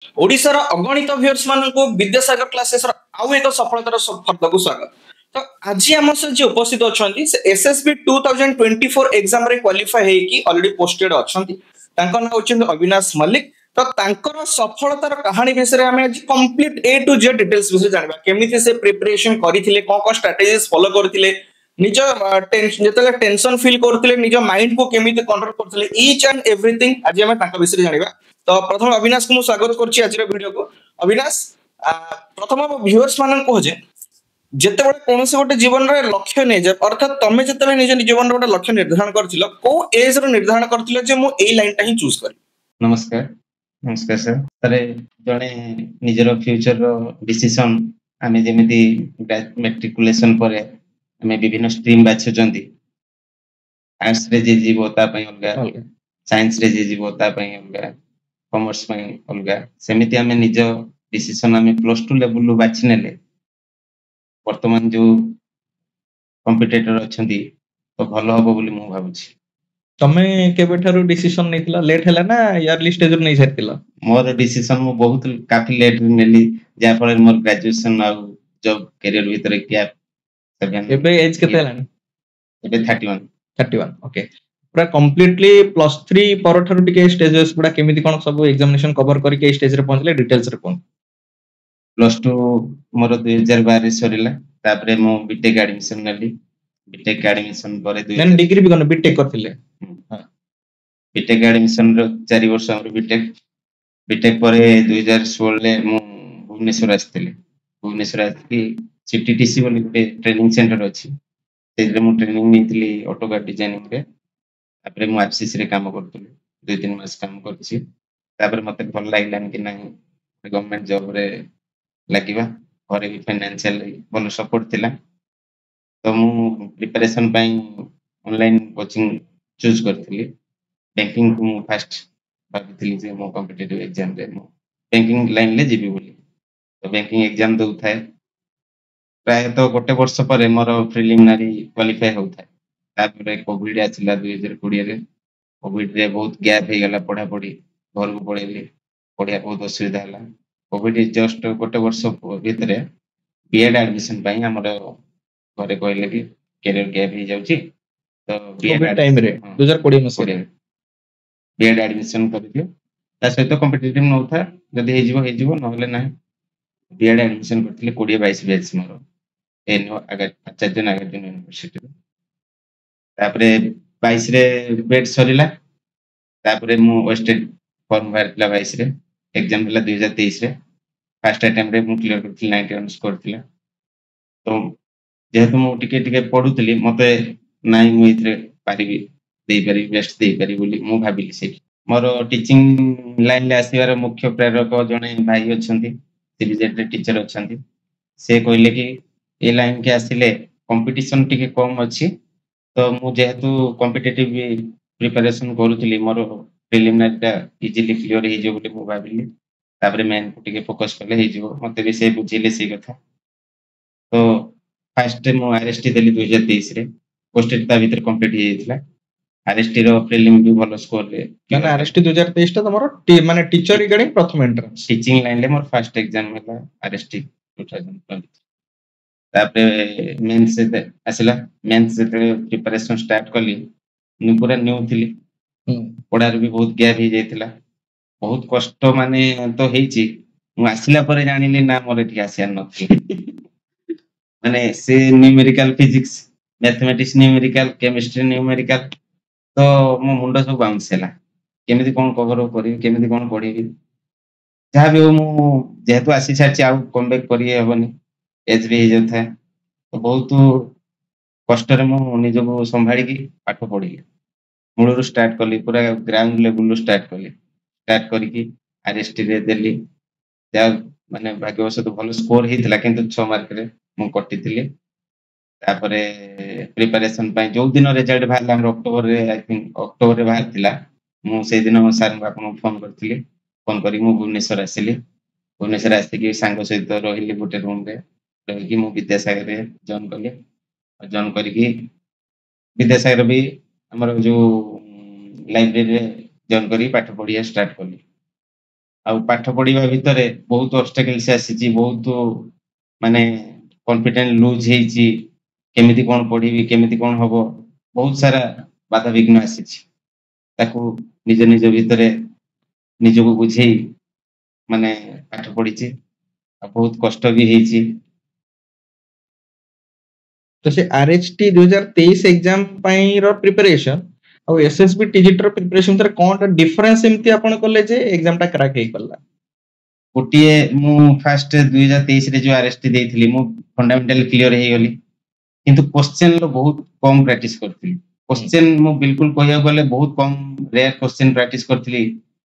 ओडिशार अगणित व्यूअर्स मानक विद्यासागर क्लासेस आउ एक सफलतार फर्द को स्वागत। तो आज आम सहित जी उपस्थित अच्छा एसएसबी 2024 एग्जाम रे क्वालिफाई होगी ऑलरेडी पोस्टेड अच्छा ना होचंदी अविनाश मल्लिक। तो तांकर सफलतार कहानी विषय में आज complete A to Z details विषय जानबा केमिति से प्रिपरेशन करिथिले कोन स्ट्रेटजीज फॉलो करथिले निज जेतले टेंशन फील करथिले निज माइंड को केमिति कंट्रोल करथिले ईच एंड एवरीथिंग आज हम तांका विषय जानबा। तो प्रथम अविनाश को स्वागत करछि आज वीडियो को। अविनाश प्रथम हम व्यूअर्स मानन को जे जेते बडे कोनसे गोटे जीवन रे लक्ष्य नै जे अर्थात तमे जेते निज जीवन रे गोटे लक्ष्य निर्धारण करथिलो को एज रो निर्धारण करथिलो जे मु एई लाइन ता ही चूज करी। नमस्कार नमस्कार सर तरे जने निजरो फ्यूचर रो डिसीजन आमे जेमिति मैट्रिकुलेशन परे आमे विभिन्न स्ट्रीम बाछुचंती आर्ट्स रे जे जीवो ता पई अलगा साइंस रे जे जीवो ता पई अलगा कॉमर्स पई अलगा सेमिति आमे निज डिसीजन आमे प्लस 2 लेवल लो बाछि नेले वर्तमान जो कॉम्पिटिटर अछंती तो भलो हबो बोली मु भाबुछि। तमे केबे ठारू डिसीजन नैथिला लेट हैला ना इयरली स्टेज रो नै सारथिला? मोर डिसीजन मु बहुत काफी लेट नेली जा फळे मोर ग्रेजुएशन आ जॉब करियर भीतर गैप 7 एबे एज केते हैलानी? एबे 31 ओके पूरा कंप्लीटली प्लस 3 पर ठारू टिके स्टेजेस गुडा केमिति कोन सब एग्जामिनेशन कवर करी के स्टेज रे पहुंचले डिटेल्स रे कोन? प्लस 2 मोर 2012 रे सरिला तापरे मु बीटेक एडमिशन नेली बीटेक एडमिशन परे देन डिग्री भी कोन बीटेक करथिले? हां बीटेक एडमिशन रो 4 वर्ष हमर बीटेक परे 2016 ले मु भुवनेश्वर आस्थिले भुवनेश्वर आस्ति सीटीटीसी बोली गोटे ट्रेनिंग सेंटर अछि तेरे मु ट्रेनिंग नेतिली ऑटोकाड डिजाइनिंग रे तापरे मु एफसीसी रे काम करतुली 2-3 मास काम करछि तापरे मते भल लागलान कि नाही गवर्नमेंट जॉब रे लागिबा घरे भी फाइनेंशियल भल सपोर्ट थिला तो मु प्रिपरेशन पई ऑनलाइन कोचिंग चूज करथिली बैंकिंग को मु फर्स्ट भाबिथिली जे मो कॉम्पिटिटिव एग्जाम रे मु बैंकिंग लाइन ले जीबी बोली तो बैंकिंग एग्जाम दउ थाए प्राय तो गोटे वर्ष पर मोर प्रिलिमिनरी क्वालिफाई होता है तापरे कोविड आछिला 2020 रे कोविड रे बहुत गैप हे गला पढ़ा पढ़ी घर को पळेली पढ़िया बहुत असुविधा हला कोविड जस्ट गोटे वर्ष भीतर बीएड एडमिशन पई हमर घरे कहले कि कैरियर गैप ही जाउची तो बीएड टाइम रे 2020 मसिया बीएड एडमिशन कर दियो ता सहित कॉम्पिटिटिव न था जदी हे जीवो नहले ना बीएड एडमिशन करथिले 2022 बैच मोर एनो आचार्य नागार्जुन यूनिवर्सिटी तापरे 22 रे बेट सरिला तापरे मु वेस्टेड फॉर्म भरला 22 रे एग्जाम हला 2023 रे फर्स्ट अटेम्प्ट रे मु क्लियर करथिल 91 स्कोर थिला तो जेहेतु मु टिके टिके पढुतली मते नाइ मु इथरे पारिबी देई पारि बेस्ट देई पारि बोली मु भाबिली से मोर टीचिंग लाइन ले आसीबार मुख्य प्रेरक जने भाई अछंती सीबीजेड रे टीचर अछंती से कहले कि ए लाइन के आसिले कंपटीशन टिके कम अछि तो मु जेहेतु कॉम्पिटिटिव प्रिपरेशन करूतली मोर प्रिलिमिनरी टा इजीली क्लियर हे जे बोली मु भाबिली तापरे मेन को टिके फोकस करले हे जे मते भी से बुझिले से कथा तो फर्स्ट मु आरएसटी देली 2023 रे पोस्टेड ता भीतर कंप्लीट हे जेतला आरएसटी रो प्रीलिम भी भलो स्कोर ले माने आरएसटी 2023 ता तमरो माने टीचर रिगार्डिंग प्रथम एंट्रेंस टीचिंग लाइन ले मोर फर्स्ट एग्जाम होला आरएसटी 2020 तापरे मेंस से आसिला मेंस से प्रिपरेशन स्टार्ट करली नु पूरा न्यू थिली पढ़ार भी बहुत गैप ही जाइतिला बहुत कष्ट माने तो हेची मु आसिला परे जानिले ना मोर एठी आसिया नथि माने से numerical physics mathematics numerical chemistry numerical तो मो मुंडा सब बाउंस हैला केमिति कोन कवर करी केमिति कोन पढी जहाँ भी मु जेहेतु आसी छाची आ कम बैक करी हेबनी एज भी हो जाता है तो बहुत कष्ट रे मु निज को संभाली की पाठ पढी मूलरू स्टार्ट कली पूरा ग्राउंड लेवल स्टार्ट करी की आरएसटी रे देली जा माने भाग्यवश तो भलो स्कोर हितला किंतु 6 मार्क रे मु कटिथिली तापरे प्रिपरेशन पई जो दिन रिजल्ट भाला हम अक्टोबर रे आई थिंक अक्टोबर रे बाहर थिला मु से दिन सर आपन फोन करथिली फोन करी मु भुवनेश्वर आसिली भुवनेश्वर आसी की संग सहित रहिली गोटे रूम रे रही मु विद्यासागर रे जॉइन कली जॉइन करी की विद्यासागर भी हमर जो लाइब्रेरी रे जॉइन करी पाठ पढ़िया स्टार्ट कली ଆଉ ପାଠ ପଢିବା ଭିତରେ ବହୁତ ଅବଷ୍ଟାକଲ୍ସ ଆସିଛି, ବହୁତ ମାନେ କନଫିଡେନ୍ସ ଲୁଜ ହେଇଛି, କେମିତି କଣ ପଢିବି କେମିତି କଣ ହବ, ବହୁତ ସାରା ବାଧାବିଘ୍ନ ଆସିଛି। ତାକୁ ନିଜ ନିଜ ଭିତରେ ନିଜକୁ ବୁଝେଇ ମାନେ ପାଠ ପଢିଛି, ଆଉ ବହୁତ କଷ୍ଟ ବି ହେଇଛି। ତ ସେ RHT 2023 ଏକ୍ଜାମ ପାଇଁ ର ପ୍ରିପାରେସନ ଆଉ SSB TGT ର ପ୍ରିପାରେସନ ଭିତରେ କଣଟା ଡିଫରେନ୍ସ ଏମିତି ଆପଣ କଲେ ଯେ ଏକ୍ଜାମ ଟା କ୍ରାକ୍ ହେଇଗଲା? ଗୋଟିଏ ମୁଁ ଫାଷ୍ଟ 2023 ରେ ଯୋଉ RST ଦେଇଥିଲି ମୁଁ ଫଣ୍ଡାମେଣ୍ଟାଲ କ୍ଲିୟର ହେଇଗଲି, କିନ୍ତୁ କ୍ୱେଶ୍ଚନ ର ବହୁତ କମ ପ୍ରାକ୍ଟିସ କରିଥିଲି। क्वेश्चन ମୁଁ ବିଲକୁଲ କହିବାକୁ ଗଲେ ବହୁତ କମ ରେୟାର क्वेश्चन ପ୍ରାକ୍ଟିସ କରିଥିଲି,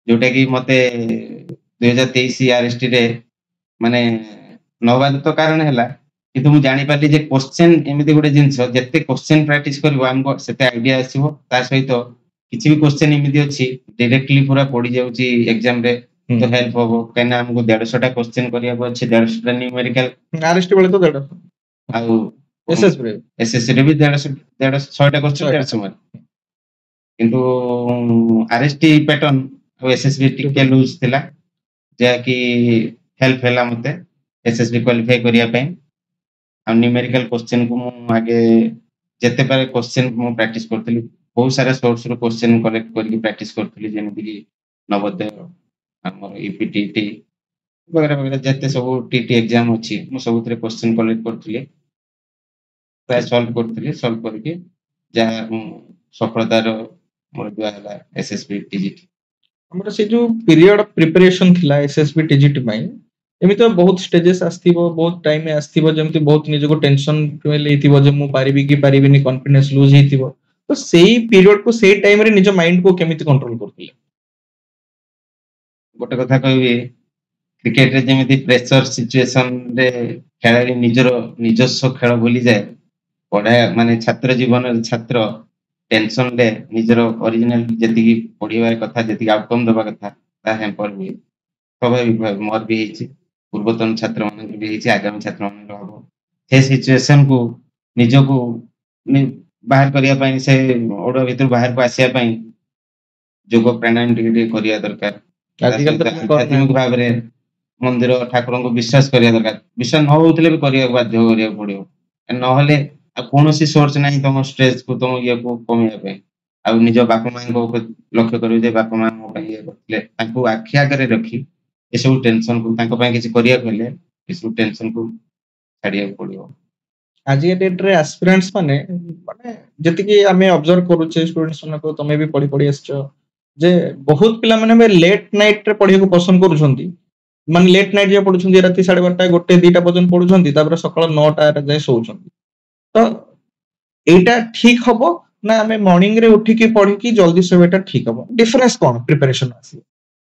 ଯୋଉଟା କି ମତେ 2023 RST ରେ ମାନେ ନବାର ତ କାରଣ ହେଲା, କିନ୍ତୁ ମୁଁ ଜାଣିପାରିଲି ଯେ क्वेश्चन ଏମିତି ଗୋଟେ ଜିନିଷ ଯେତେ क्वेश्चन ପ୍ରାକ୍ଟିସ କରିବ ଆମକୁ ସେତେ ଆଇଡିଆ ଆସିବ। ତା ସହିତ କିଛି ବି क्वेश्चन ଏମିତି ଅଛି ଡାଇରେକ୍ଟଲି ପୁରା ପଡି ଯାଉଛି ଏକ୍ସାମ ରେ, ତ ହେଲ୍ପ ହବ। କାହିଁକିନା ଆମକୁ 150ଟା क्वेश्चन କରିବାକୁ ଅଛି, 150ଟା ନ୍ୟୁମେରିକାଲ। RST ବେଳେ ତ 150 ଆଉ SSC ରେ ବି 100ଟା क्वेश्चन 150 ମାର୍କ। କିନ୍ତୁ RST ପ୍ୟାଟର୍ନ ଆଉ SSB ଟିକେ ଲୁଜ ଥିଲା, ଯାହାକି ହେଲ୍ପ ହେଲା ମତେ SSB କ୍ୱାଲିଫାଇ କରିବା ପାଇଁ। ଆଉ ନ୍ୟୁମେରିକାଲ क्वेश्चन କୁ ମୁଁ ଆगे ଯେତେ ପାରେ क्वेश्चन ମୁଁ ପ୍ରାକ୍ଟିସ କରିଥିଲି, ବହୁତ ସାରା ସୋର୍ସ ରୁ क्वेश्चन କଲେକ୍ଟ କରିକି ପ୍ରାକ୍ଟିସ କରିଥିଲି, ଯେମିତି କି ନବୋଦୟ, ଆମର EPTT वगैरह वगैरह ଯେତେ ସବୁ TT एग्जाम ଅଛି ମୁଁ ସବୁଥିରେ क्वेश्चन କଲେକ୍ଟ କରିଥିଲି, ପ୍ରାୟ ସଲ୍ଭ କରିଥିଲି। ସଲ୍ଭ କରିକି ଯାହା ସଫଳତାର ମୋର ଦିଆ ହେଲା SSB TGT। ଆମର ସେ ଯୋଉ ପିରିୟଡ ପ୍ରିପାରେସନ ଥିଲା SSB TGT ପାଇଁ, ଏମିତି ବହୁତ ଷ୍ଟେजेस ଆସିଥିବ, ବହୁତ ଟାଇମ ଆସିଥିବ, ଯେମିତି ବହୁତ ନିଜକୁ ଟେନସନ ଫିଲ୍ ହେଇଥିବ ଯେ ମୁଁ ପାରିବି କି ପାରିବିନି, କନଫିଡେନ୍ସ ଲୁଜ ହେଇଥିବ। ତ ସେଇ ପିରିୟଡ କୁ ସେଇ ଟାଇମ ରେ ନିଜ ମାଇଣ୍ଡ କୁ କେମିତି କଣ୍ଟ୍ରୋଲ କରୁଥିଲେ? ଗୋଟେ କଥା କହିବି, କ୍ରିକେଟ ରେ ଯେମିତି ପ୍ରେସର ସିଚୁଏସନ ରେ ଖେଳାଳି ନିଜସ୍ୱ ଖେଳ ଭୁଲିଯାଏ, ପଢା ମାନେ ଛାତ୍ର ଜୀବନରେ ଛାତ୍ର ଟେନସନ ରେ ନିଜର ଅରିଜିନାଲ ଯେତିକି ପଢିବା କଥା, ଯେତିକି ଆଉଟକମ ଦେବା କଥା, ତାହା ହ୍ୟାମ୍ପର ହୁଏ। ସ୍ୱାଭାବିକ ଭାବେ ମୋର ବି ହେଇଛି, ପୂର୍ବତନ ଛାତ୍ର ମାନଙ୍କର ବି ହେଇଛି, ଆଗାମୀ ଛାତ୍ର ମାନଙ୍କର ହବ। ସେ ସିଚୁଏସନ କୁ ନିଜକୁ ବାହାର କରିବା ପାଇଁ, ସେ ଓଡ ଭିତରୁ ବାହାରକୁ ଆସିବା ପାଇଁ ଯୋଗ ପ୍ରାଣାୟାମ ଟିକେ ଟିକେ କରିବା ଦରକାର। ଆଧ୍ୟାତ୍ମିକ ଭାବରେ ମନ୍ଦିର ଠାକୁରଙ୍କୁ ବିଶ୍ୱାସ କରିବା ଦରକାର। ବିଶ୍ୱାସ ନ ହଉଥିଲେ ବି କରିବାକୁ ବାଧ୍ୟ କରିବାକୁ ପଡିବ, ନହେଲେ ଆଉ କୌଣସି ସୋର୍ସ ନାହିଁ ତମ ଷ୍ଟ୍ରେସ କୁ, ତମ ଇଏକୁ କମେଇବା ପାଇଁ। ଆଉ ନିଜ ବାପା ମାଙ୍କ ଉପରେ ଲକ୍ଷ୍ୟ କରିବି ଯେ ବାପା ମା ମୋ ପାଇଁ ଇଏ କରିଥିଲେ, ତାଙ୍କୁ ଆଖି ଆଗରେ ରଖି ଏସବୁ ଟେନସନ କୁ, ତାଙ୍କ ପାଇଁ କିଛି କରିବାକୁ ହେଲେ ଏସବୁ ଟେନସନ କୁ ଛାଡିବାକୁ ପଡିବ। ଆଜିକା ଡେଟରେ ଆସ୍ପିରାଣ୍ଟସ ମାନେ ଯେତିକି ଆମେ ଅବଜର୍ଭ କରୁଛେ ଷ୍ଟୁଡେଣ୍ଟସ ମାନଙ୍କୁ, ତମେ ବି ପଢି ପଢି ଆସିଛ, ଯେ ବହୁତ ପିଲାମାନେ ଲେଟ୍ ନାଇଟ ରେ ପଢିବାକୁ ପସନ୍ଦ କରୁଛନ୍ତି। ମାନେ ଲେଟ୍ ନାଇଟ ଯାଏ ପଢୁଛନ୍ତି, ରାତି 12:30 1 2ଟା ପର୍ଯ୍ୟନ୍ତ ପଢୁଛନ୍ତି, ତାପରେ ସକାଳ 9ଟା ଯାଏ ଶୋଉଛନ୍ତି। ତ ଏଇଟା ଠିକ ହବ ନା ଆମେ ମର୍ଣ୍ଣିଂ ରେ ଉଠିକି ପଢିକି ଜଲ୍ଦି ଶୋଇବାଟା ଠିକ ହବ? ଡିଫରେନ୍ସ କଣ ପ୍ରିପାରେସନ ଆସିବ?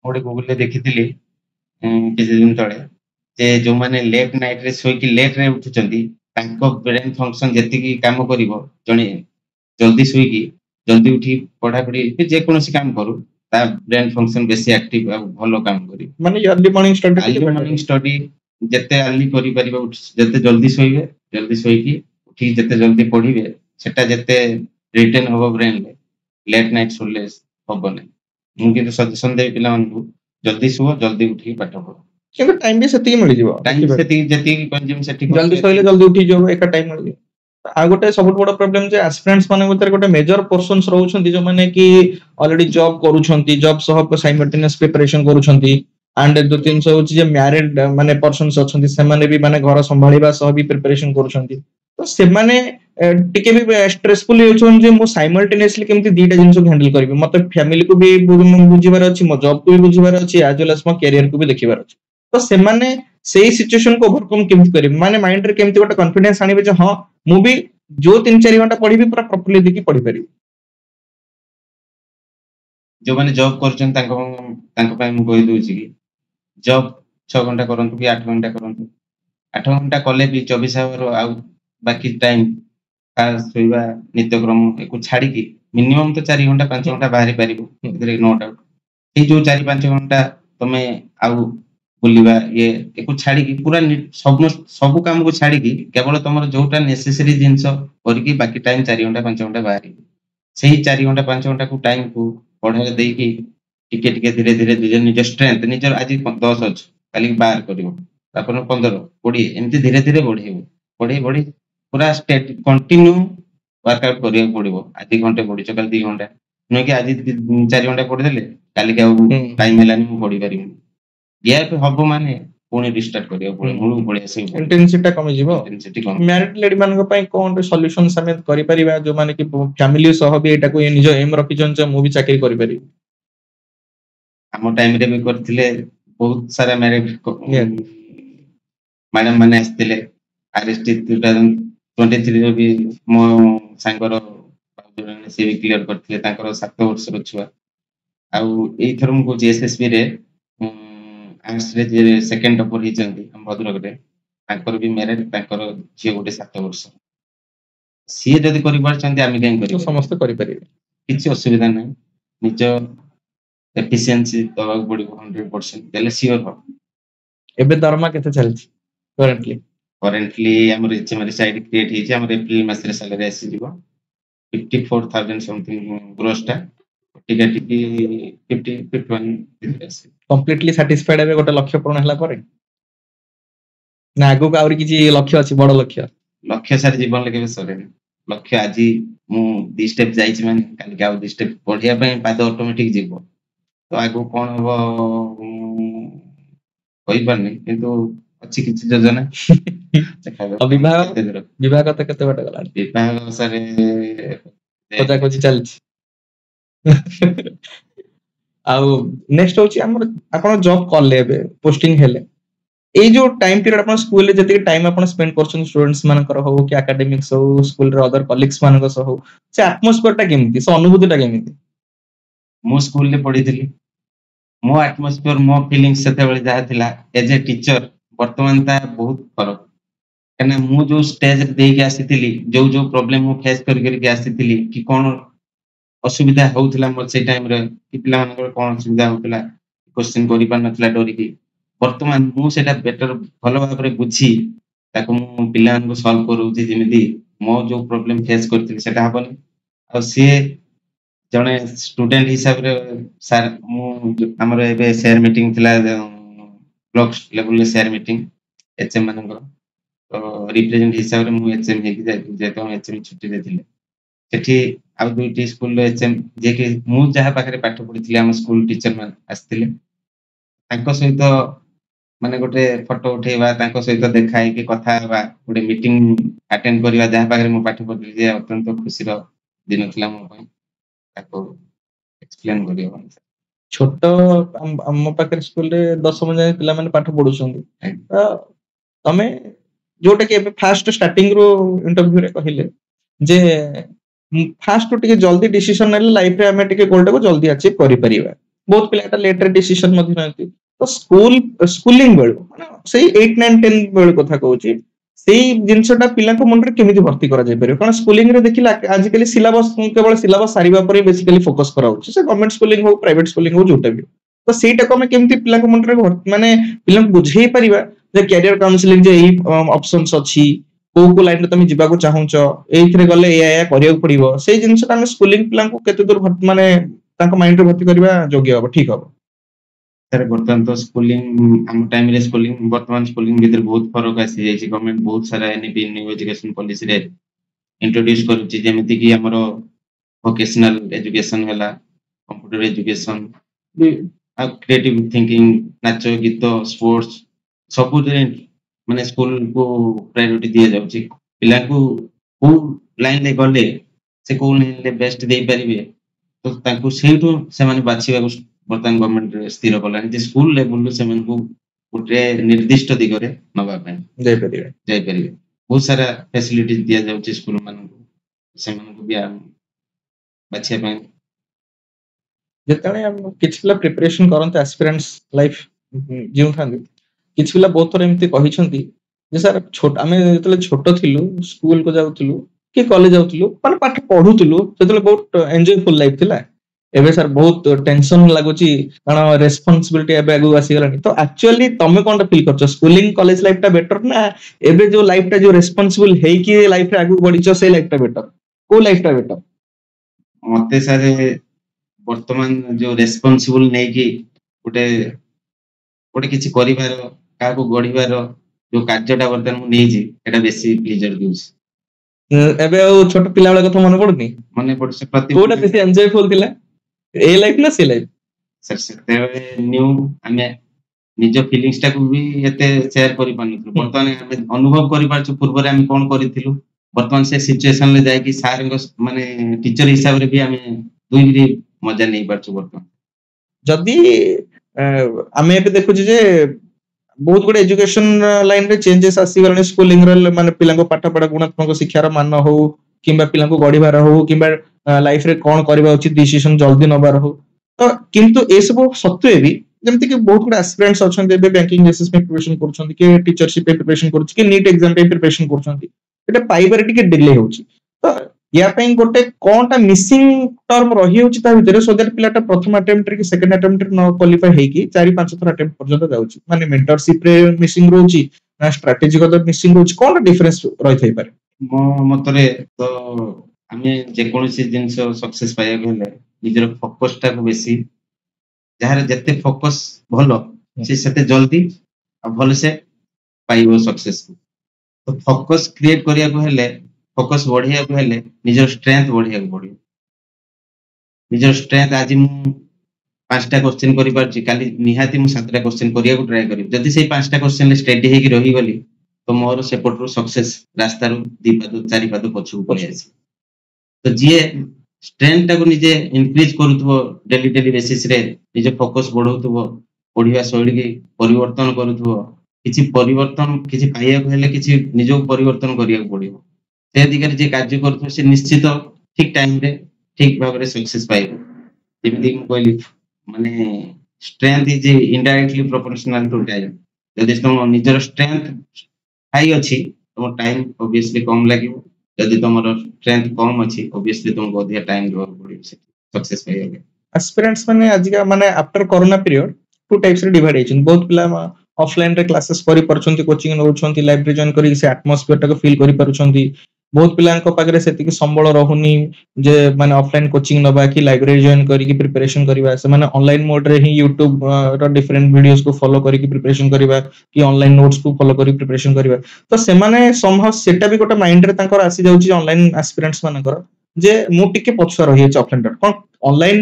ଗୋଟେ ଗୁଗଲରେ ଦେଖିଥିଲି କିଛି ଦିନ ତଳେ, ଯେ ଯୋଉମାନେ ଲେଟ୍ ନାଇଟ ରେ ଶୋଇକି ଲେଟ୍ ରେ ଉଠୁଛନ୍ତି, ତାଙ୍କ ବ୍ରେନ ଫଙ୍କସନ ଯେତିକି କାମ କରିବ ଜଣେ ଜଲ୍ଦି ଶୋଇକି ଜଲ୍ଦି ଉଠି ପଢାପଢି ଯେକୌଣସି କାମ କରୁ, ତା ବ୍ରେନ ଫଙ୍କସନ ବେଶୀ ଆକ୍ଟିଭ ଆଉ ଭଲ କାମ କରିବ। ମାନେ अर्ली मॉर्निंग ଷ୍ଟଡି ଯେତେ अर्ली କରିପାରିବ, ଯେତେ ଜଲ୍ଦି ଶୋଇବେ, ଜଲ୍ଦି ଶୋଇକି ଉଠିକି ଯେତେ ଜଲ୍ଦି ପଢିବେ, ସେଟା ଯେତେ ରିଟେନ୍ ହବ ବ୍ରେନରେ, ଲେଟ୍ ନାଇଟ ଶୋଇଲେ ହବନି। ମୁଁ କିନ୍ତୁ ସଜେସନ ଦେବି ପିଲାମାନଙ୍କୁ, ଜଲ୍ଦି ଶୁଅ, ଜଲ୍ଦି ଉଠିକି ପାଠ ପଢ। କିନ୍ତୁ ଟାଇମ ବି ସେତିକି ମିଳିଯିବ, ଯେତିକି କନଜ୍ୟୁମ ସେତିକି ଜଲ୍ଦି ଶୋଇଲେ ଜଲ୍ଦି ଉଠି ଯିବ, ଏକା ଟାଇମ ମିଳିଯିବ। ଆଉ ଗୋଟେ ସବୁଠୁ ବଡ ପ୍ରୋବ୍ଲେମ ଯେ ଆସ୍ପିରାଣ୍ଟସ ମାନଙ୍କ ଭିତରେ ଗୋଟେ ମେଜର ପର୍ସନ୍ସ ରହୁଛନ୍ତି ଯୋଉମାନେ କି ଅଲରେଡି ଜବ କରୁଛନ୍ତି, ଜବ ସହ ସାଇମଲ୍ଟେନିୟସ ପ୍ରିପାରେସନ କରୁଛନ୍ତି। ଆଣ୍ଡ ଦ୍ୱିତୀୟ ଜିନିଷ ହଉଛି ଯେ ମ୍ୟାରିଡ ମାନେ ପର୍ସନ୍ସ ଅଛନ୍ତି, ସେମାନେ ବି ମାନେ ଘର ସମ୍ଭାଳିବା ସହ ବି ପ୍ରିପାରେସନ କରୁଛନ୍ତି। ତ ସେମାନେ ଟିକେ ବି ଷ୍ଟ୍ରେସଫୁଲ ହେଉଛନ୍ତି ଯେ ମୁଁ ସାଇମଲ୍ଟେନିୟସଲି କେମିତି ଦିଟା ଜିନିଷକୁ ହ୍ୟାଣ୍ଡେଲ କରିବି, ମତେ ଫ୍ୟାମିଲିକୁ ବି ବୁଝିବାର ଅଛି, ମୋ ଜବକୁ ବି ବୁଝିବାର ଅଛି, ଆଜ ୱେଲ ଆଜ ମୋ କ୍ୟାରିୟରକୁ ବି ଦେଖିବାର ଅଛି। ତ ସେମାନେ ସେଇ ସିଚୁଏସନକୁ ଓଭରକମ କେମିତି କରିବେ, ମାନେ ମାଇଣ୍ଡରେ କେମିତି ଗୋଟେ କନଫିଡେନ୍ସ ଆଣିବେ ଯେ ହଁ ମୁଁ ବି ଯୋଉ 3-4 ଘଣ୍ଟା ପଢିବି ପୁରା ପ୍ରପରଲି ଦେଇକି ପଢିପାରିବି? ଯୋଉମାନେ ଜବ୍ କରୁଛନ୍ତି ତାଙ୍କ ପାଇଁ ମୁଁ କହିଦଉଛି କି ଜବ୍ 6 ଘଣ୍ଟା କରନ୍ତୁ କି 8 ଘଣ୍ଟା କରନ୍ତୁ, 8 ଘଣ୍ଟା କଲେ ବି 24 ଆୱାର ଆଉ ବାକି ଟାଇମ ଶୋଇବା ନିତ୍ୟକ୍ରମ ଏକୁ ଛାଡିକି ମିନିମମ୍ ତ 4 ଘଣ୍ଟା 5 ଘଣ୍ଟା ବାହାରି ପାରିବ, ଏଥିରେ नो ଡାଉଟ। ଏଇ ଯୋଉ 4-5 ଘଣ୍ଟା ତମେ ଆଉ ବୁଲିବା ଏକୁ ଛାଡିକି ପୁରା ସବୁ କାମକୁ ଛାଡିକି କେବଳ ତମର ଯୋଉଟା ନେସେସରି ଜିନିଷ କରିକି ବାକି ଟାଇମ 4 ଘଣ୍ଟା 5 ଘଣ୍ଟା ବାହାରିବ। ସେଇ 4 ଘଣ୍ଟା 5 ଘଣ୍ଟାକୁ ଟାଇମକୁ ପଢାରେ ଦେଇକି टिके टिके धीरे धीरे निज स्ट्रेंथ निजर आज 10 अच्छे काली 12 करिवो तापर 15 20 एमती धीरे धीरे बढ़ी बढ़ी पूरा स्टेट कंटिन्यू वर्कआउट करिया पड़िबो आज घंटे पढिछ काल 2 घंटा नुहे कि आज 4 घंटा पढि देले काली के टाइम हेलानी मु पढि परिबो गैप हबो माने पुणी रिस्टार्ट करिया पुणी मूल पळि आसी इंटेंसिटी कमी जीवो मैरिड लेडी मान पई कोन सॉल्यूशन समेत करि परिबा जो माने कि फैमिली सह भी एटा को निज एम रखि जन मु भी चाकरी करि परिबी हम टाइम रे भी करथिले बहुत सारा मैरिड मैडम माने आस्तिले आरएसटी 2023 रे भी मो सांगर बाबूजने से भी क्लियर करथिले तांकर 7 वर्ष रो छुआ आउ एई थर मु को एसएसबी रे आर्ट्स रे जे सेकंड टॉपर ही चंदी हम भद्रक रे तांकर भी मैरिड तांकर जे गोटे 7 वर्ष सी जदी करि पार चंदी आमी केन करि समस्त करि परिबे किछि असुविधा नै निज एफिशिएंसी दवा पड़िबो 100% देले सियोर हो एबे दरमा केते चलछि करंटली हमर एचएमआर साइड क्रिएट हिचे हमर अप्रैल मास रे सैलरी आसी जीवो 54000 समथिंग ग्रोस टा टिका टिकी 51 कंप्लीटली सैटिस्फाइड है गोटे लक्ष्य पूर्ण हला परे ना आगो आउर किछि लक्ष्य अछि बड़ लक्ष्य सार जीवन लगे सरे लक्ष्य आज मु 2 स्टेप जाइछि माने काल के आउ 2 स्टेप पढिया पय पाद ऑटोमेटिक जीवो तो आगो कोन हबो कोइ परनी किंतु अछि किछि योजना विभाग त केते बट गला विभाग सारे पता कोछि चलछि आउ नेक्स्ट होची हमर आपण जॉब करले बे पोस्टिंग हेले ए जो टाइम पीरियड आपण स्कूल ले जति टाइम आपण स्पेंड करछन स्टूडेंट्स मान कर हो कि एकेडमिक्स हो स्कूल रे अदर कलीग्स मान को हो से एटमॉस्फियर टा केमिति से अनुभूति टा केमिति मो स्कूल ले पढिथिली मो एटमॉस्फियर मो फीलिंग्स सेते बेले जा थिला एज ए टीचर वर्तमान ता बहुत फरक कना मु जो स्टेज दे के आसीथिली जो जो प्रॉब्लम मु फेस कर के आसीथिली कि कोन असुविधा होउतला मोर से टाइम रे कि पिला मान कोन असुविधा होउतला क्वेश्चन करि पार नथला डोरी की वर्तमान मु सेटा बेटर भलो भाबरे रे बुझी ताको मु पिला मान को सॉल्व करूची जेमिति मो जो प्रॉब्लम फेस करथिली सेटा हबनी आ से जने स्टूडेंट हिसाब रे सर मु हमर एबे शेयर मीटिंग थिला ब्लॉक लेवल ले शेयर मीटिंग एचएम मानकर तो रिप्रेजेंट हिसाब रे मु एचएम हे कि जे तो एचएम छुट्टी देथिले सेठी आउ दुईटी स्कूल लो एचएम जे कि मु जहा पाखरे पाठ पढिथिले हम स्कूल टीचर मान आस्थिले तांको सहित माने गोटे फोटो उठेबा तांको सहित देखाई कि कथा हेबा गोटे मीटिंग अटेंड करबा जहा पाखरे मु पाठ पढिथिले जे अत्यंत खुशी रो दिन थिला मो पय ताको एक्सप्लेन करियो छोट हम पाखरे स्कूल रे 10 जाय पिला माने पाठ पढुछंदी तमे जोटा कि फास्ट स्टार्टिंग रो इंटरव्यू रे कहिले जे फास्ट टिके जल्दी डिसीजन नेले लाइफ रे हमें टिके गोल को जल्दी अचीव करि परिबा बहुत पिला लेटर डिसीजन मधि नथि तो स्कूलिंग बेल माने सेही 8 9 10 बेल कथा कहूची सेही जिंसटा पिला को मन रे केमिति भर्ती करा जाय परिबो कारण स्कूलिंग रे देखिला आज काली सिलेबस केवल सिलेबस सारिबा पर बेसिकली फोकस करा होची से गवर्नमेंट स्कूलिंग हो प्राइवेट स्कूलिंग हो जोटा भी तो सेटा को हमें केमिति पिला को मन रे माने पिला को बुझेई परिबा जे कैरियर काउंसलिंग जे एही ऑप्शंस अछि को लाइन रे तुम जीवा को चाहूच एथरे गले या करिया पड़िबो से जिंसटा हम स्कूलिंग प्लान को केते दूर माने ताको माइंड रे भर्ती करबा योग्य हो ठीक हो सर वर्तमान तो स्कूलिंग हम टाइम रे स्कूलिंग वर्तमान स्कूलिंग भीतर बहुत फरक आसी जाई छी गवर्नमेंट बहुत सारा एनईपी न्यू एजुकेशन पॉलिसी रे इंट्रोड्यूस करूची जेमिति कि हमरो वोकेशनल एजुकेशन हला कंप्यूटर एजुकेशन आ क्रिएटिव थिंकिंग नाचो गीत स्पोर्ट्स सब माने स्कूल को प्रायोरिटी दिया जाउची पिला को को लाइन ले गले से को लाइन ले बेस्ट दे परिबे तो ताको सेठो से माने बाछिबा को वर्तमान गवर्नमेंट स्थिर कलानी जे स्कूल लेवल से मन को गोटे निर्दिष्ट दिगरे नबा पे जाय परिबे बहुत सारा फैसिलिटीज दिया जाउची स्कूल मान को से मन को बिया बाछिया पे जतने हम किछ पिला प्रिपरेशन करंत एस्पिरेंट्स लाइफ जीव थांदी किछ पिला बहुत थोर एमती कहि छंती जे सर छोट आमे जतले छोट थिलु स्कूल को जाउथिलु कि कॉलेज जाउथिलु माने पाठ पढुथिलु जतले बहुत एन्जॉयफुल लाइफ थिला एबे सर बहुत टेंशन लागुची कारण रेस्पोंसिबिलिटी एबे आगु आसी गलानी तो एक्चुअली तमे कोनटा फील करछ स्कूलिंग कॉलेज लाइफ टा बेटर ना एबे जो लाइफ टा जो रेस्पोंसिबल हे कि लाइफ रे आगु बढ़िछ से लाइफ टा बेटर को लाइफ टा बेटर मते सारे ବର୍ତ୍ତମାନ ଯୋଉ ରେସ୍ପନ୍ସିବୁଲ ନେଇକି ଗୋଟେ ଗୋଟେ କିଛି କରିବାର କାହାକୁ ଗଢିବାର ଯୋଉ କାର୍ଯ୍ୟଟା ବର୍ତ୍ତମାନ ମୁଁ ନେଇଛି ଏଟା ବେଶୀ ପ୍ଲେଜର ଦଉଛି। ଏବେ ଆଉ ଛୋଟ ପିଲା ବେଳ କଥା ମନେ ପଡୁନି? ମନେ ପଡୁଛି ପ୍ରତି କୋଉଟା ବେଶୀ ଏନ୍ଜୟଫୁଲ ଥିଲା, ଏ ଲାଇଫ ନା ସେ ଲାଇଫ? ସାର୍ ସେତେବେଳେ ନ୍ୟୁ ଆମେ ନିଜ ଫିଲିଙ୍ଗସ୍ ଟାକୁ ବି ଏତେ ସେୟାର କରିପାରୁନଥିଲୁ। ବର୍ତ୍ତମାନ ଆମେ ଅନୁଭବ କରିପାରୁଛୁ ପୂର୍ବରେ ଆମେ କଣ କରିଥିଲୁ। ବର୍ତ୍ତମାନ ସେ ସିଚୁଏସନ ରେ ଯାଇକି ସାରଙ୍କ ମାନେ ଟିଚର ହିସାବରେ ବି ଆମେ ଦୁଇ ମଜା ନେଇ ପାରୁଛୁ ବର୍ତ୍ତମାନ। ଯଦି ଆମେ ଏବେ ଦେଖୁଛୁ ଯେ ବହୁତ ଗୁଡେ ଏଜୁକେସନ ଲାଇନ ରେ ଚେଞ୍ଜେସ୍ ଆସିଗଲାଣି, ସ୍କୁଲିଂ ର ମାନେ ପିଲାଙ୍କ ପାଠ ପଢା ଗୁଣାତ୍ମକ ଶିକ୍ଷାର ମାନ ହଉ କିମ୍ବା ପିଲାଙ୍କୁ ଗଢିବାର ହଉ କିମ୍ବା ଲାଇଫ ରେ କଣ କରିବା ଉଚିତ ଡିସିସନ ଜଲ୍ଦି ନବାର ହଉ। ତ କିନ୍ତୁ ଏସବୁ ସତ୍ତ୍ୱେ ବି ଯେମିତି କି ବହୁତ ଗୁଡେ ଆସ୍ପିରାଣ୍ଟସ୍ ଅଛନ୍ତି ଏବେ ବ୍ୟାଙ୍କିଂ ଏସଏସ୍ ପାଇଁ ପ୍ରିପରେସନ କରୁଛନ୍ତି, କି ଟିଚରସିପ ପାଇଁ ପ୍ରିପରେସନ କରୁଛି, କି ନିଟ୍ ଏକ୍ସାମ ପାଇଁ ପ୍ରିପରେସନ କରୁଛନ୍ତି, এটা ପାଇବାରେ ଟିକେ ଡିଲେ ହଉଛି। ତ ୟା ପାଇଁ ଗୋଟେ କଣଟା ମିସିଂ ଟର୍ମ ରହିଯାଉଛି ତା ଭିତରେ, ସୋ ଦ୍ୟାଟ ପିଲାଟା ପ୍ରଥମ ଆଟେମ୍ପ୍ଟ ରେ କି ସେକେଣ୍ଡ ଆଟେମ୍ପ୍ଟ ରେ ନ କ୍ୱାଲିଫାଇ ହେଇକି 4-5 ଥର ଆଟେମ୍ପ୍ଟ ପର୍ଯ୍ୟନ୍ତ ଯାଉଛି। ମାନେ ମେଣ୍ଟରସିପ ରେ ମିସିଂ ରହୁଛି ନା ଷ୍ଟ୍ରାଟେଜିଗତ ମିସିଂ ରହୁଛି, କଣ ଡିଫରେନ୍ସ ରହିଥାଇପାରେ? ମୋ ମତରେ ତ ଆମେ ଯେକୌଣସି ଜିନିଷ ସକ୍ସେସ ପାଇବାକୁ ହେଲେ ନିଜର ଫୋକସ ଟାକୁ ବେଶୀ, ଯାହାର ଯେତେ ଫୋକସ ଭଲ ସେ ସେତେ ଜଲ୍ଦି ଆଉ ଭଲସେ ପାଇବ ସକ୍ସେସ। ତ ଫୋକସ କ୍ରିଏଟ କରିବାକୁ ହେଲେ, ଫୋକସ ବଢେଇବାକୁ ହେଲେ ନିଜର ଷ୍ଟ୍ରେଂଥ ବଢେଇବାକୁ ପଡିବ। ନିଜର ଷ୍ଟ୍ରେଂଥ ଆଜି ମୁଁ 5ଟା କ୍ୱେଶ୍ଚିନ୍ କରିପାରୁଛି, କାଲି ନିହାତି ମୁଁ 7ଟା କ୍ୱେଶ୍ଚିନ୍ କରିବାକୁ ଟ୍ରାଏ କରିବି। ଯଦି ସେଇ 5ଟା କ୍ୱେଶ୍ଚିନ୍ ରେ ଷ୍ଟଡି ହେଇକି ରହିଗଲି ତ ମୋର ସେପଟରୁ ସକ୍ସେସ ରାସ୍ତାରୁ 2-4 ପାଦ ପଛକୁ ପଳେଇ ଆସିବ। ତ ଯିଏ ଷ୍ଟ୍ରେଂଥ ଟାକୁ ନିଜେ ଇନକ୍ରିଜ କରୁଥିବ ଡେଲି ବେସିସ ରେ, ନିଜ ଫୋକସ ବଢଉଥିବ, ପଢିବା ଶୈଳୀ ପରିବର୍ତ୍ତନ କରୁଥିବ, କିଛି ପରିବର୍ତ୍ତନ କିଛି ପାଇବାକୁ ହେଲେ କିଛି ନିଜକୁ ପରିବର୍ତ୍ତନ କରିବାକୁ ପଡିବ। ସେ ଦିଗରେ ଯିଏ କାର୍ଯ୍ୟ କରୁଥିବ ସେ ନିଶ୍ଚିତ ଠିକ ଟାଇମରେ ଠିକ ଭାବରେ ସକ୍ସେସ ପାଇବ। ଯେମିତି ମୁଁ କହିଲି ମାନେ strength is indirectly proportional to time. ଯଦି ତମ ନିଜର ଷ୍ଟ୍ରେଂଥ ହାଇ ଅଛି ତମ ଟାଇମ ଅବଭିୟସଲି କମ ଲାଗିବ, ଯଦି ତମର ଷ୍ଟ୍ରେଂଥ କମ ଅଛି ଅବଭିୟସଲି ତମକୁ ଅଧିକ ଟାଇମ ଦେବାକୁ ପଡିବ ସକ୍ସେସ ପାଇବା ପାଇଁ। ଆସ୍ପିରାଣ୍ଟସ୍ ମାନେ ଆଜିକା ମାନେ ଆଫ୍ଟର କରୋନା ପିରିୟଡ 2 ଟାଇପ୍ସ ରେ ଡିଭାଇଡ ହେଇଛନ୍ତି। ବହୁତ ପିଲା ଅଫଲାଇନ ରେ କ୍ଲାसेस କରିପାରୁଛନ୍ତି, କୋଚିଂ ନଉଛନ୍ତି, ଲାଇବ୍ରେରୀ ଜଏନ୍ କରିକି ସେ ଆଟମୋସ୍ଫିୟର ଟାକୁ ଫିଲ୍ କରିପାରୁଛନ୍ତି। ବହୁତ ପିଲାଙ୍କ ପାଖରେ ସେତିକି ସମ୍ବଳ ରହୁନି ଯେ ମାନେ ଅଫଲାଇନ କୋଚିଂ ନବା କି ଲାଇବ୍ରେରୀ ଜଏନ୍ କରିକି ପ୍ରିପାରେସନ କରିବା, ସେମାନେ ଅନଲାଇନ ମୋଡ ରେ ହିଁ ୟୁଟ୍ୟୁବ ର ଡିଫରେଣ୍ଟ ଭିଡିଓସ୍ କୁ ଫଲୋ କରିକି ପ୍ରିପାରେସନ କରିବା କି ଅନଲାଇନ ନୋଟ୍ସ କୁ ଫଲୋ କରିକି ପ୍ରିପାରେସନ କରିବା। ତ ସେମାନେ ସମ୍ଭବ ସେଟା ବି ଗୋଟେ ମାଇଣ୍ଡ ରେ ତାଙ୍କର ଆସି ଯାଉଛି ଅନଲାଇନ ଆସ୍ପିରାଣ୍ଟସ୍ ମାନଙ୍କର ଯେ ମୁଁ ଟିକେ ପଛୁଆ ରହିଯାଇଛି ଅଫଲାଇନ ର। କଣ ଅନଲାଇନ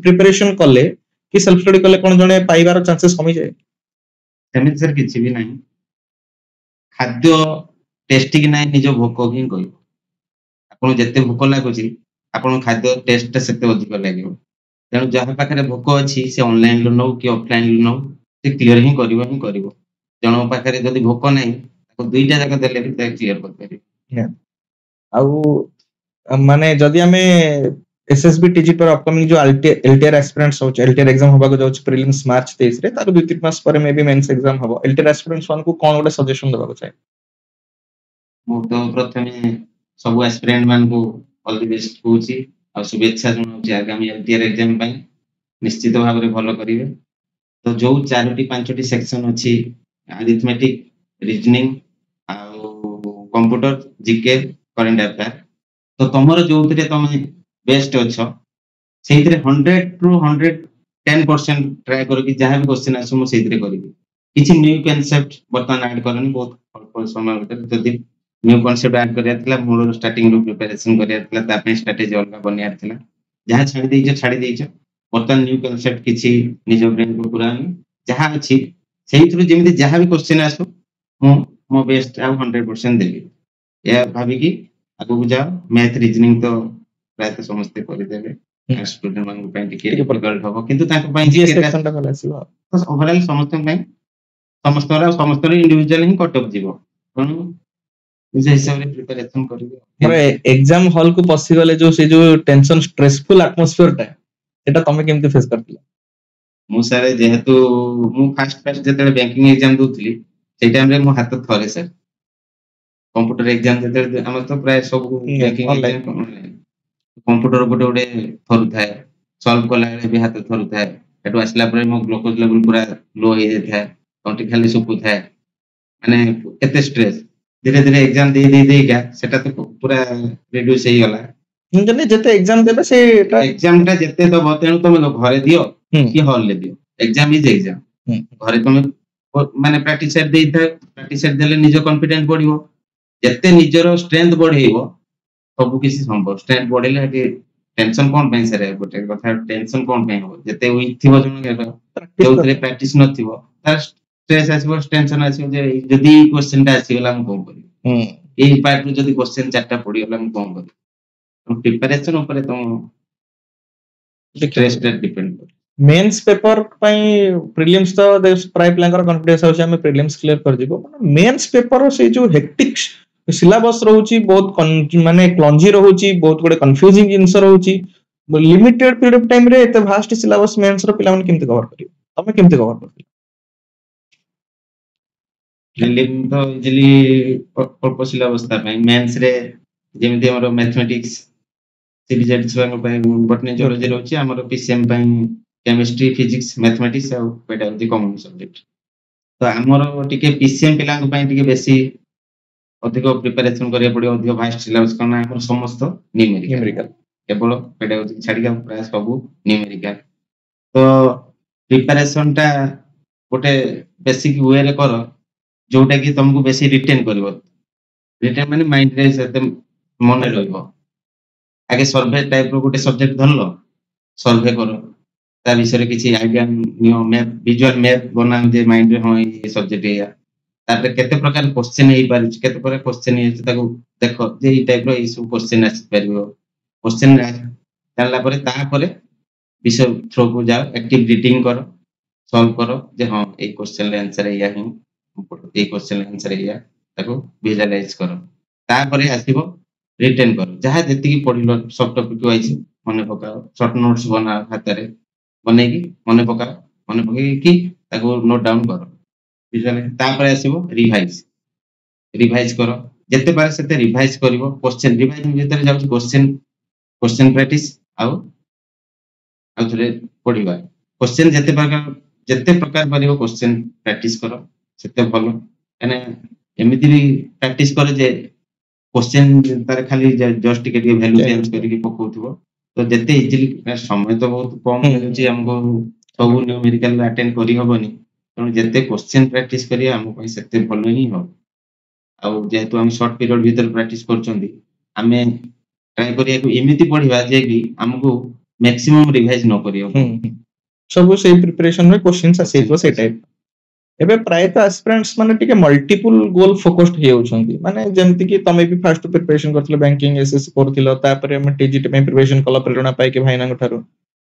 ପ୍ରିପାରେସନ କଲେ କି ସେଲ୍ଫ ଷ୍ଟଡି କଲେ କଣ ଜଣେ ପାଇବାର ଚାନ୍ସେସ୍ କମିଯାଏ? ସେମିତି ସାର୍ କିଛି ବି ନାହିଁ। ଖାଦ୍ୟ ଟେଷ୍ଟି କି ନାହିଁ ନିଜ ଭୋକ ହିଁ କହିବ। ଆପଣଙ୍କୁ ଯେତେ ଭୋକ ଲାଗୁଛି ଆପଣଙ୍କ ଖାଦ୍ୟ ଟେଷ୍ଟଟା ସେତେ ଅଧିକ ଲାଗିବ। ତେଣୁ ଯାହା ପାଖରେ ଭୋକ ଅଛି ସେ ଅନଲାଇନ ରୁ ନଉ କି ଅଫଲାଇନ ରୁ ନଉ ସେ କ୍ଲିୟର ହିଁ କରିବ। ଜଣଙ୍କ ପାଖରେ ଯଦି ଭୋକ ନାହିଁ ତାକୁ 2ଟା ଯାକ ଦେଲେ ବି ତାକୁ କ୍ଲିୟର କରିପାରିବ। ଆଉ ମାନେ ଯଦି ଆମେ एसएसबी टीजी पर अपकमिंग जो एलटीआर एस्पिरेंट्स होच एलटीआर एग्जाम होबा को जाउछ प्रीलिम्स मार्च 23 रे तार 2-3 मास पर मे बी मेंस एग्जाम हबो। एलटीआर एस्पिरेंट्स वन को कोन गोटे सजेशन देबा को चाहे? मु तो प्रथमे सब एस्पिरेंट मान को ऑल द बेस्ट होची और शुभेच्छा जनाउछि आगामी एलटीआर एग्जाम पई। निश्चित भाव रे भलो करिवे। तो जो 4-5 सेक्शन अछि अरिथमेटिक, रीजनिंग आ कंप्यूटर, जीके, करंट अफेयर, तो तमरो जोथिरे तमे बेस्ट अच्छो सेइथिरे 100-110% ट्राई करो कि जहां भी क्वेश्चन आसो मु सेइथिरे करिवि। किछि न्यू कांसेप्ट बर्तमान ऐड करनी बहुत अल्प समय भीतर जदि न्यू कांसेप्ट ऐड करिया थिला मोर स्टार्टिंग रो प्रिपरेशन करिया थिला ता पे स्ट्रेटजी अलगा बनिया थिला जहां छाडी देइछो बर्तमान न्यू कांसेप्ट किछि निज ब्रेन को पुरानी जहां अछि सेइथिरो जेमिति जहां भी क्वेश्चन आसो मु मो बेस्ट आ 100% देबी या भाबी कि आगु जाओ। मैथ रीजनिंग तो प्राय तो समस्ते कर देबे स्टूडेंट मान को टिके डिफिकल्ट हो किंतु ताको पई जीएस सेक्शन टा भला आसीबो तो ओवरऑल समस्त इंडिविजुअल ही कट ऑफ जीवो कोन जे हिसाब रे प्रिपरेशन करिवे। माने एग्जाम हॉल को पसी गले जो से जो टेंशन स्ट्रेसफुल एटमॉस्फियर टा एटा तमे केमते फेस करथिला? मु सारे जेहेतु मु फर्स्ट जेते बैंकिंग एग्जाम दोथली सेई टाइम रे मु हाथ थरे सर कंप्यूटर एग्जाम जेते हम तो प्राय सब बैंकिंग एग्जाम कंप्यूटर गोटे गोटे थरु थाए सॉल्व कला भी हाथ थरु थाए एटु आसला पर मो ग्लूकोज लेवल पूरा लो हो जाय थाए कंटी खाली सुकु थाए माने केते स्ट्रेस धीरे धीरे एग्जाम दे का सेटा तो पूरा रिड्यूस हे गला जने जते एग्जाम देबे सेटा एग्जाम टा जते दबो तेणु तुम घरे दियो कि हॉल ले दियो एग्जाम इज एग्जाम घरे तुम माने प्रैक्टिस सेट देई था प्रैक्टिस सेट देले निज कॉन्फिडेंस बढ़िबो जते निजरो स्ट्रेंथ बढ़ेइबो सब किसी संभव स्ट्रेंथ बढ़ेले कि टेंशन कोन पे सरे गोटे कथा टेंशन कोन पे हो जते वीक थिबो जण के जोथरे प्रैक्टिस न थिबो तार स्ट्रेस आसीबो टेंशन आसीबो जे जदी क्वेश्चन टा आसीगला हम कोन करी एई पार्ट रो जदी क्वेश्चन चारटा पड़ी गला हम कोन करी प्रिपरेशन ऊपर तो स्ट्रेस टे डिपेंड कर मेंस पेपर पई प्रीलिम्स तो प्राय प्लानर कॉन्फिडेंस होची हम प्रीलिम्स क्लियर कर दिबो मेंस पेपर से जो हेक्टिक सिलेबस रहउची बहुत माने क्लॉन्जी रहउची बहुत बड़े कंफ्यूजिंग जिंस रहउची लिमिटेड पीरियड ऑफ टाइम रे एते वास्ट सिलेबस मेंस रो पिला मन केमते कवर करियो तमे केमते कवर करथिल प्रीलिम तो इजिली अल्प सिलेबस ता पई मेंस रे जेमिति हमर मैथमेटिक्स सीबीजेड छुआंग पई बॉटनी जियोलॉजी रहउची हमर पीसीएम पई केमिस्ट्री फिजिक्स मैथमेटिक्स आ पेडालॉजी कॉमन सब्जेक्ट तो हमर टिके पीसीएम पिलांग पई टिके बेसी अधिक प्रिपरेशन करिया पड़ियो अधिक वास्ट सिलेबस करना हमर समस्त न्यूमेरिकल केवल पेडागॉजी छाडी का प्राय सब न्यूमेरिकल तो प्रिपरेशन टा गोटे बेसिक वे रे कर जोटा कि तुमको बेसी रिटेन करबो रिटेन माने माइंड रे सेते मन रहइबो आगे सर्वे टाइप रो गोटे सब्जेक्ट धरलो सर्वे करो ता विषय किसी idea neo map visual map बना जे माइंड रे होई ए सब्जेक्ट या तापर केते प्रकार क्वेश्चन हेई पारि केते प्रकार क्वेश्चन हे ताको देखो जे ई टाइप रो ई सब क्वेश्चन आसी परिबो क्वेश्चन जानला परे ता परे विषय थ्रो को जाओ एक्टिव रीडिंग करो सॉल्व करो जे हां ए क्वेश्चन रे आंसर या ही ए क्वेश्चन रे आंसर या ताको विजुअलाइज करो ता परे आसीबो रिटेन करो जहां जति की पढिलो सब टॉपिक वाइज मने पकाओ शॉर्ट नोट्स बना खातारे बनेगी मने पके कि ताको नोट डाउन करो विजुअल ता परे आसीबो रिवाइज करो जते बार सेते रिवाइज करिवो क्वेश्चन रिवाइज भीतर जाउ क्वेश्चन प्रैक्टिस आउ थरे पढिबा क्वेश्चन जते प्रकार परिवो क्वेश्चन प्रैक्टिस करो सेते भलो एने एमिति भी प्रैक्टिस करो जे क्वेश्चन तारे खाली जस्ट टिके वैल्यू चेंज करके पकोथिबो तो जते इजीली समय तो बहुत कम मिलुची हमको सब न्यूमेरिकल अटेंड करी होबनी तो जते क्वेश्चन प्रैक्टिस करिया हम पई सेते भलो ही हो आ जेहेतु हम शॉर्ट पीरियड भीतर प्रैक्टिस करचोंदी हमें ट्राई करिया को एमिति पढिबा जे कि हमको मैक्सिमम रिवाइज न करियो सब से प्रिपरेशन में क्वेश्चंस आसीबो से टाइप एबे प्राय तो एस्पिरेंट्स माने टिके मल्टीपल गोल फोकस्ड हे होछंती माने जेमति कि तमे भी फर्स्ट प्रिपरेशन करथिलो बैंकिंग एसएससी करथिलो तापरे हम टीजीटी में प्रिपरेशन कला प्रेरणा पाई के भाईना गठारो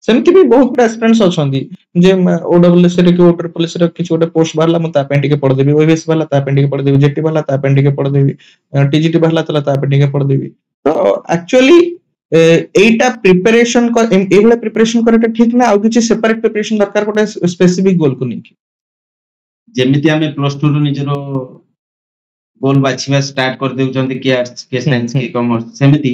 सेमति भी बहुत एस्पिरेंट्स अछंती जे ओडब्ल्यूएस रे के ओटर पुलिस रे किछ ओटे पोस्ट बारला म तापे टिके पढ देबी ओएस वाला तापे टिके पढ देबी जेटी वाला तापे टिके पढ देबी टीजीटी वाला तला तापे टिके पढ देबी तो एक्चुअली एटा प्रिपरेशन को एवले प्रिपरेशन करटा ठीक ना आ किछ सेपरेट प्रिपरेशन दरकार कोटे स्पेसिफिक गोल को नहीं जेमिति हमें प्लस 2 रो निजरो गोल बाछिबा स्टार्ट कर देउचंती कि आर्ट्स के साइंस के कॉमर्स सेमिति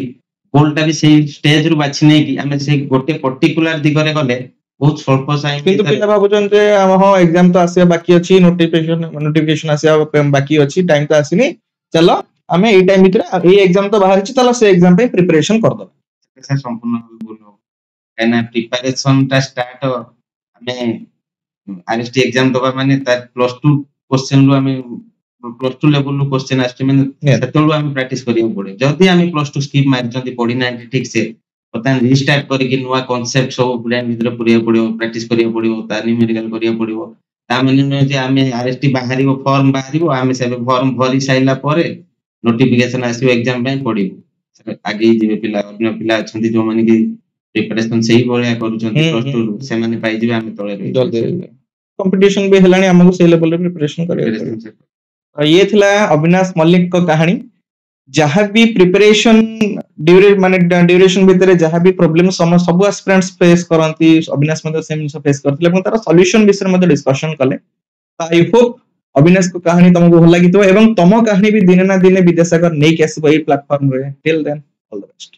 गोलटा भी सेही स्टेज रु बाछि नै कि हमें से गोटे पर्टिकुलर दिगरे गले बहुत स्वल्प साइंस किंतु पिला भाबुचन जे हां एग्जाम तो आसिया बाकी अछि नोटिफिकेशन आसिया बाकी अछि टाइम तो आसिनी चलो हमें ए टाइम भीतर ए एग्जाम तो बाहर छि चलो से एग्जाम पे प्रिपरेशन कर दो से संपूर्ण बोल एना प्रिपरेशन ता स्टार्ट हमें आरएसटी एग्जाम दबा माने ता प्लस 2 क्वेश्चन रो हमें प्लस 2 लेवल रो क्वेश्चन आस्ते माने सेतलो हमें प्रैक्टिस करियो पड़े जदी हमें प्लस 2 स्किप मारि जंती पढी ना ठीक से पता रीस्टार्ट करी नुवा कांसेप्ट सब ब्रेन भीतर पुरिया पड़ियो प्रैक्टिस करियो पड़ियो ता न्यूमेरिकल करियो पड़ियो ता माने जे हमें आरएसटी बाहरिबो फॉर्म बाहरिबो हमें से फॉर्म भरी साइला परे नोटिफिकेशन आसीबो एग्जाम पे पढिबो आगे जे पिला अन्य पिला अछंती जो माने कि प्रिपरेशन सही बढिया करूचंती प्लस 2 से माने पाई जिवे हमें तळे रही कंपटीशन भी हेलानी हमको से लेवल रे प्रिपरेशन करियो ये थिला अविनाश मल्लिक को कहानी जहां भी प्रिपरेशन ड्यूरेशन भीतर जहां भी प्रॉब्लम सब एस्पिरेंट्स फेस करंती अविनाश मते सेम फेस करथिले এবং तार सॉल्यूशन विषय में डिस्कशन कले आई होप अविनाश को कहानी तुमको भल लागितो एवं तम कहानी भी दिने ना दिने विद्यासागर नै के आसीबो ए प्लेटफॉर्म रे till then all the best.